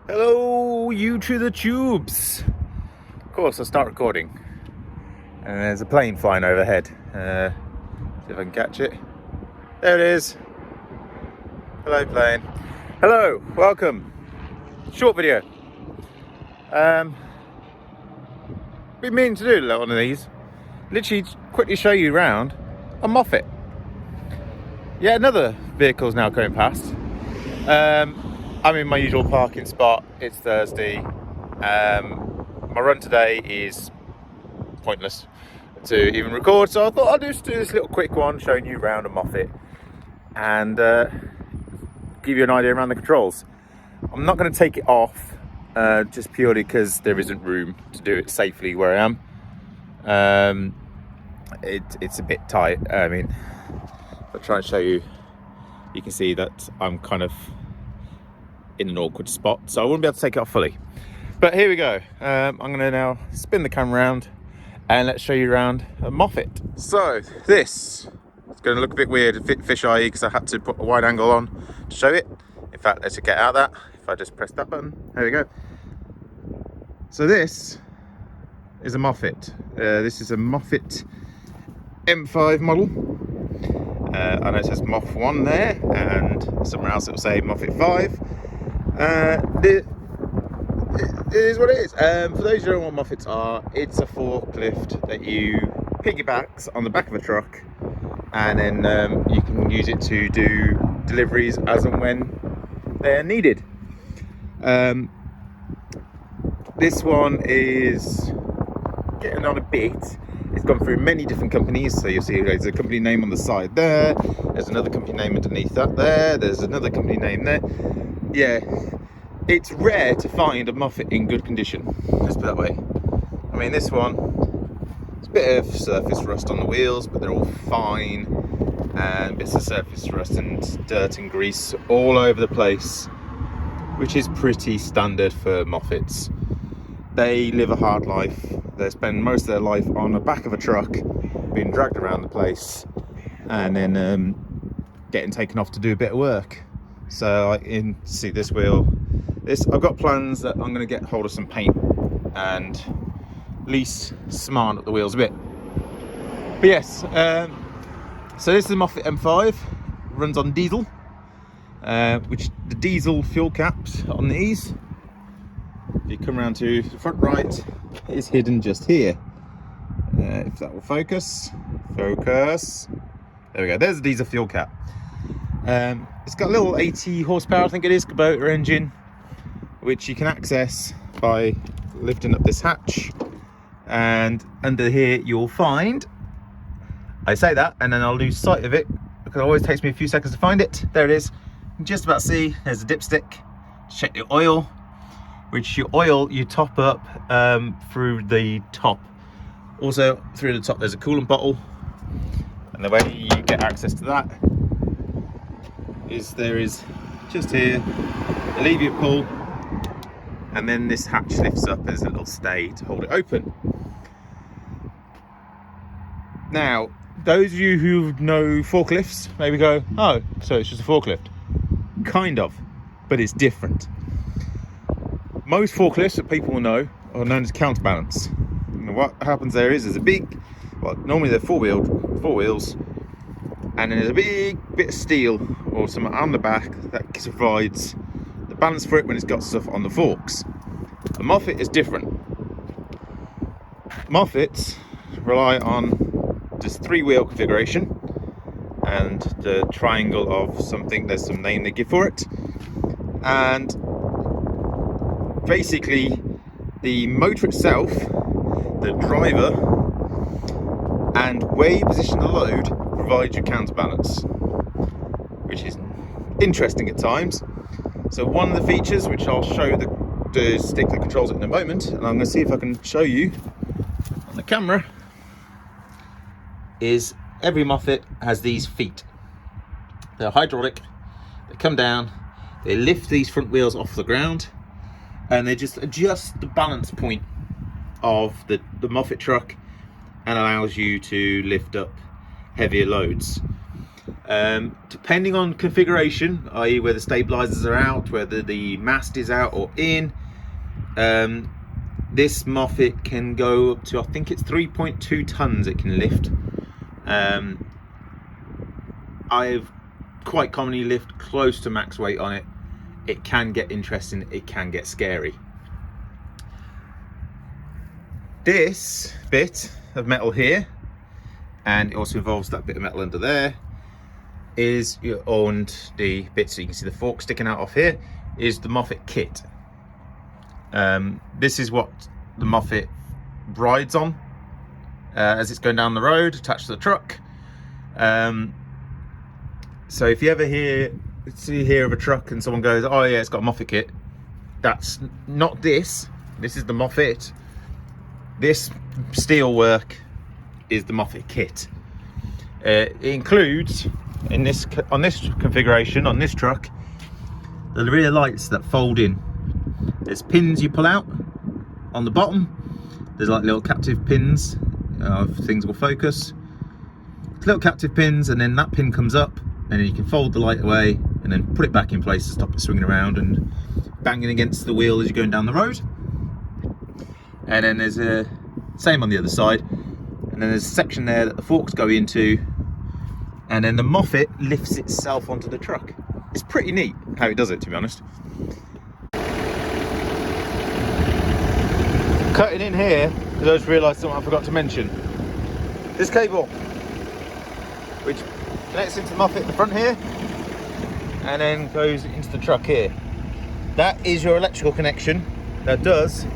Hello, you to the tubes. Of course, I start recording, and there's a plane flying overhead. See if I can catch it. There it is. Hello, plane. Hello, welcome. Short video. Been meaning to do one of these. Literally, quickly show you around a Moffett. Yeah, another vehicle's now going past. I'm in my usual parking spot. It's Thursday. My run today is pointless to even record, so I thought I'll just do this little quick one showing you around a Moffett and give you an idea around the controls. I'm not going to take it off just purely because there isn't room to do it safely where I am. It's a bit tight. I mean, I'll try and show you. You can see that I'm kind of in an awkward spot, so I wouldn't be able to take it off fully. But here we go. I'm going to now spin the camera around and let's show you around a Moffett. So this is going to look a bit weird, fisheye, because I had to put a wide angle on to show it. In fact, let's get out of that. If I just press that button, there we go. So this is a Moffett. This is a Moffett M5 model. I know it says Moff 1 there, and somewhere else it will say Moffett 5. It is what it is. For those who don't know what Moffetts are, it's a forklift that you piggybacks on the back of a truck, and then you can use it to do deliveries as and when they're needed. This one is getting on a bit. It's gone through many different companies, so you'll see there's a company name on the side there, there's another company name underneath that there, there's another company name there. Yeah, it's rare to find a Moffett in good condition, let's put it that way. I mean, this one, it's a bit of surface rust on the wheels, but they're all fine, and bits of surface rust and dirt and grease all over the place, which is pretty standard for Moffetts. They live a hard life. They spend most of their life on the back of a truck, being dragged around the place, and then getting taken off to do a bit of work. So I can see this wheel. I've got plans that I'm going to get hold of some paint and at least smart up the wheels a bit. But yes, so this is a Moffett M5. Runs on diesel, which the diesel fuel caps on these, if you come around to the front right, is hidden just here. If that will focus. There we go, there's the diesel fuel cap. It's got a little 80 horsepower, I think it is, Kubota engine, which you can access by lifting up this hatch, and under here you'll find, I say that and then I'll lose sight of it because it always takes me a few seconds to find it. There it is. You can just about see there's a dipstick to check your oil, which you top up through the top. Also through the top there's a coolant bottle, and the way you get access to that is there is just here a lever you pull, and then this hatch lifts up. There's a little stay to hold it open. Now, those of you who know forklifts maybe go, oh, so it's just a forklift. Kind of, but it's different. Most forklifts that people will know are known as counterbalance. And what happens there is there's a big, well, normally they're four wheels, and then there's a big bit of steel or something on the back that provides the balance for it when it's got stuff on the forks. A Moffett is different. Moffetts rely on just 3-wheel configuration and the triangle of something, there's some name they give for it, and basically the motor itself, the driver, and where you position the load provides your counterbalance, which is interesting at times. So one of the features, which I'll show the stick that controls it in a moment, and I'm going to see if I can show you on the camera, is every Moffett has these feet. They're hydraulic, they come down, they lift these front wheels off the ground, and they just adjust the balance point of the Moffett truck and allows you to lift up heavier loads. Depending on configuration, i.e. whether stabilizers are out, whether the mast is out or in, this Moffett can go up to, I think it's 3.2 tons it can lift. I've quite commonly lift close to max weight on it. It can get interesting, it can get scary. This bit of metal here, and it also involves that bit of metal under there, is on the bit, so you can see the fork sticking out off here, is the Moffett kit. This is what the Moffett rides on as it's going down the road, attached to the truck. So if you ever hear of a truck and someone goes, oh yeah, it's got a Moffett kit, that's not this. This is the Moffett. This steel work is the Moffett kit. It includes, on this configuration, on this truck, the rear lights that fold in. There's pins you pull out on the bottom. There's like little captive pins of things will focus. Little captive pins, and then that pin comes up, and then you can fold the light away and then put it back in place to stop it swinging around and banging against the wheel as you're going down the road. And then there's a same on the other side, and then there's a section there that the forks go into, and then the Moffett lifts itself onto the truck. It's pretty neat how it does it, to be honest. Cutting in here, because I just realised something I forgot to mention. This cable, which connects into the Moffett at the front here, and then goes into the truck here. That is your electrical connection that does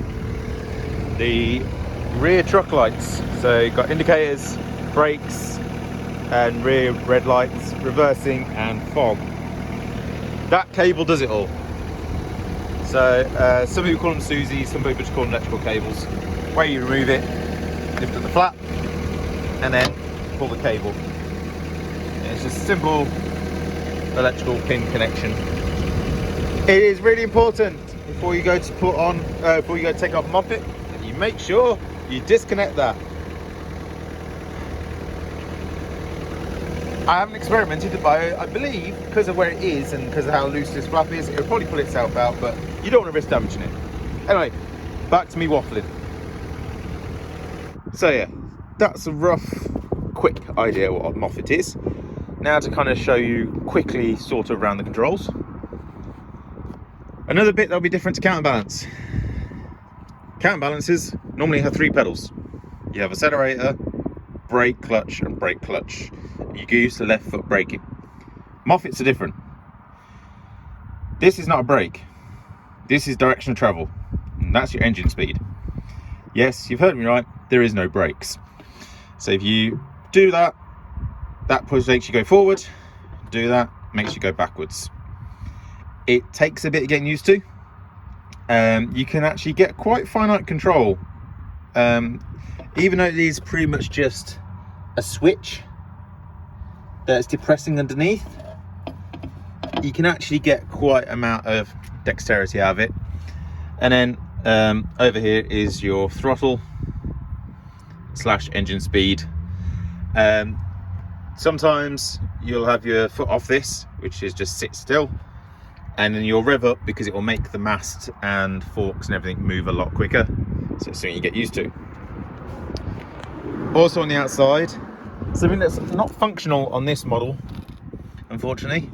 the rear truck lights. So you've got indicators, brakes, and rear red lights, reversing, and fog. That cable does it all. So some people call them Susies, some people just call them electrical cables. Where you remove it, lift up the flap, and then pull the cable. It's just a simple electrical pin connection. It is really important before you go to put on, before you go to take off Moffett, that you make sure you disconnect that. I haven't experimented, but I believe because of where it is and because of how loose this flap is, it'll probably pull itself out, but you don't want to risk damaging it. Anyway, back to me waffling. So yeah, that's a rough, quick idea what a Moffett is. Now to kind of show you quickly sort of around the controls. Another bit that'll be different to counterbalance. Counterbalances normally have 3 pedals. You have accelerator, brake, clutch, and brake, clutch. You use the left foot braking. Moffett's are different. This is not a brake. This is direction of travel. And that's your engine speed. Yes, you've heard me right. There is no brakes. So if you do that, that push makes you go forward. Do that, makes you go backwards. It takes a bit of getting used to. You can actually get quite finite control. Even though it is pretty much just a switch that's depressing underneath, you can actually get quite an amount of dexterity out of it. And then over here is your throttle / engine speed. Sometimes you'll have your foot off this, which is just sit still, and then you'll rev up because it will make the mast and forks and everything move a lot quicker. So it's something you get used to. Also on the outside, something that's not functional on this model, unfortunately,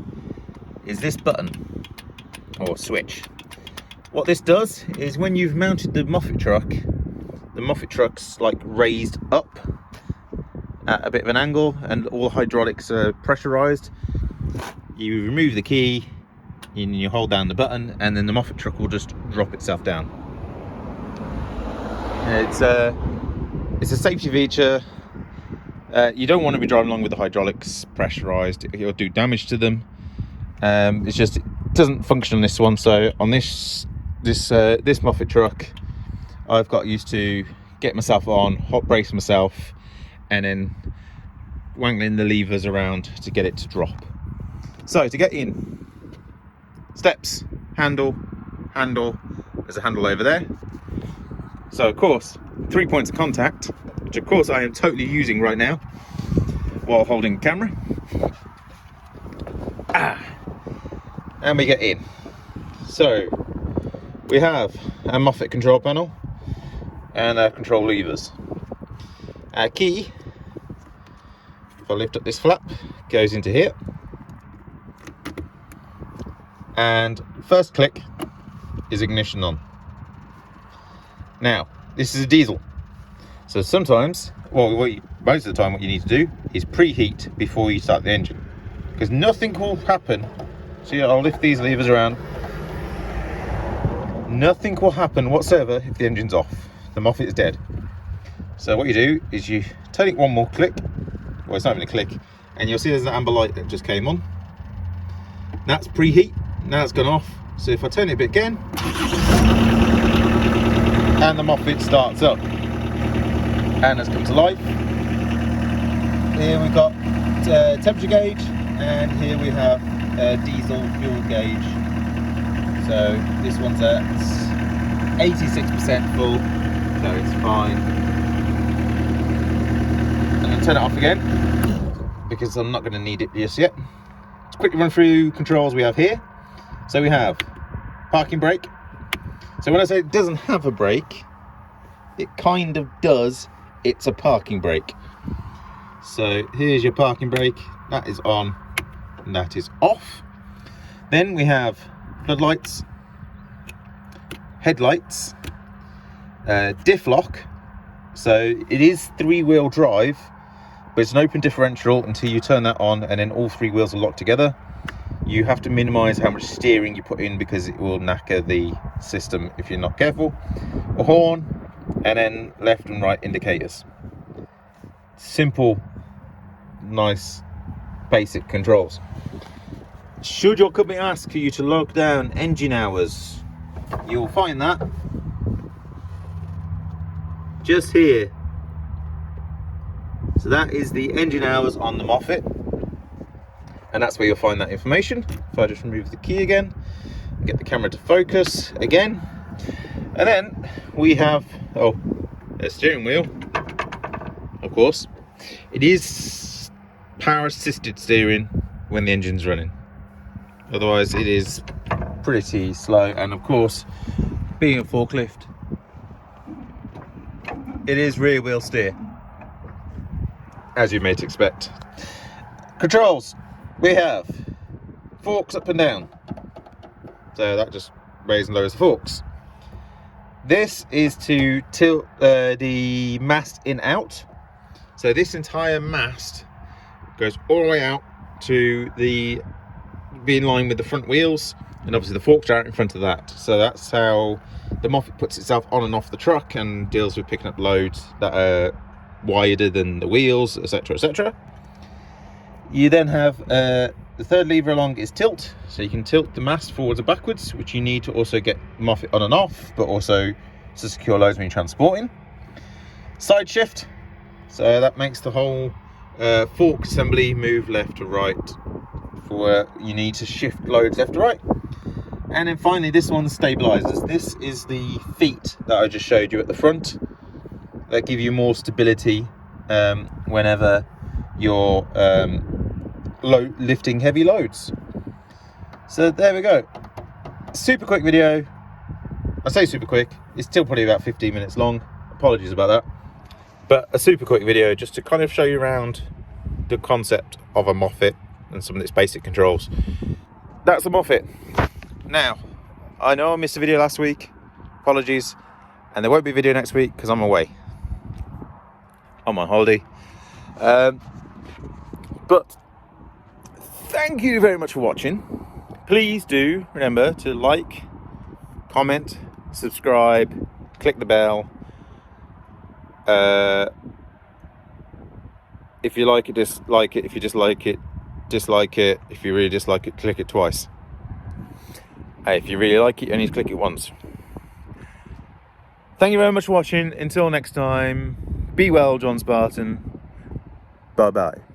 is this button or switch. What this does is when you've mounted the Moffett truck's like raised up at a bit of an angle, and all hydraulics are pressurized. You remove the key and you hold down the button, and then the Moffett truck will just drop itself down. It's a safety feature. You don't want to be driving along with the hydraulics pressurized. It'll do damage to them. It's just, it doesn't function on this one. So on this Moffett truck, I've got used to get myself on, hot brace myself, and then wangling the levers around to get it to drop. So to get in, steps, handle, there's a handle over there. So of course, 3 points of contact, which of course I am totally using right now while holding the camera. and we get in. So we have a Moffett control panel and our control levers. Our key, if I lift up this flap, goes into here, and first click is ignition on. Now this is a diesel, so sometimes, well, most of the time what you need to do is preheat before you start the engine, because nothing will happen. See, I'll lift these levers around. Nothing will happen whatsoever if the engine's off. The Moffett is dead. So what you do is you turn it one more click. Well, it's not even a click, and you'll see there's an amber light that just came on. That's preheat. Now it's gone off. So if I turn it a bit again, and the Moffett starts up and has come to life. Here we've got temperature gauge, and here we have diesel fuel gauge. So this one's at 86% full, so it's fine. I'm going to turn it off again because I'm not going to need it just yet. Let's quickly run through controls we have here. So we have parking brake. So when I say it doesn't have a brake, it kind of does. It's a parking brake. So here's your parking brake. That is on and that is off. Then we have floodlights, headlights, diff lock. So it is 3-wheel drive, but it's an open differential until you turn that on, and then all 3 wheels are locked together. You have to minimize how much steering you put in because it will knacker the system if you're not careful. A horn, and then left and right indicators. Simple, nice, basic controls. Should your company ask you to log down engine hours, you'll find that just here. So that is the engine hours on the Moffett, and that's where you'll find that information. If I just remove the key again and get the camera to focus again, and then we have a steering wheel. Of course, it is power assisted steering when the engine's running. Otherwise it is pretty slow, and of course, being a forklift, it is rear wheel steer, as you may expect. Controls, we have forks up and down, so that just raises and lowers the forks. This is to tilt the mast in out, so this entire mast goes all the way out to be in line with the front wheels, and obviously the forks are out in front of that. So that's how the Moffett puts itself on and off the truck and deals with picking up loads that are wider than the wheels, etc, etc. You then have the third lever along is tilt, so you can tilt the mast forwards and backwards, which you need to also get Moffett on and off, but also to secure loads when you're transporting. Side shift, so that makes the whole fork assembly move left to right for where you need to shift loads left to right. And then finally, this one stabilizers. This is the feet that I just showed you at the front that give you more stability whenever you're lifting heavy loads. So there we go. Super quick video. I say super quick, it's still probably about 15 minutes long. Apologies about that. But a super quick video just to kind of show you around the concept of a Moffett and some of its basic controls. That's the Moffett. Now, I know I missed a video last week. Apologies. And there won't be a video next week because I'm away on my holiday. But thank you very much for watching. Please do remember to like, comment, subscribe, click the bell. If you like it, dislike it. If you dislike it, dislike it. If you really dislike it, click it twice. If you really like it, you need to click it once. Thank you very much for watching. Until next time, be well, John Spartan. Bye bye.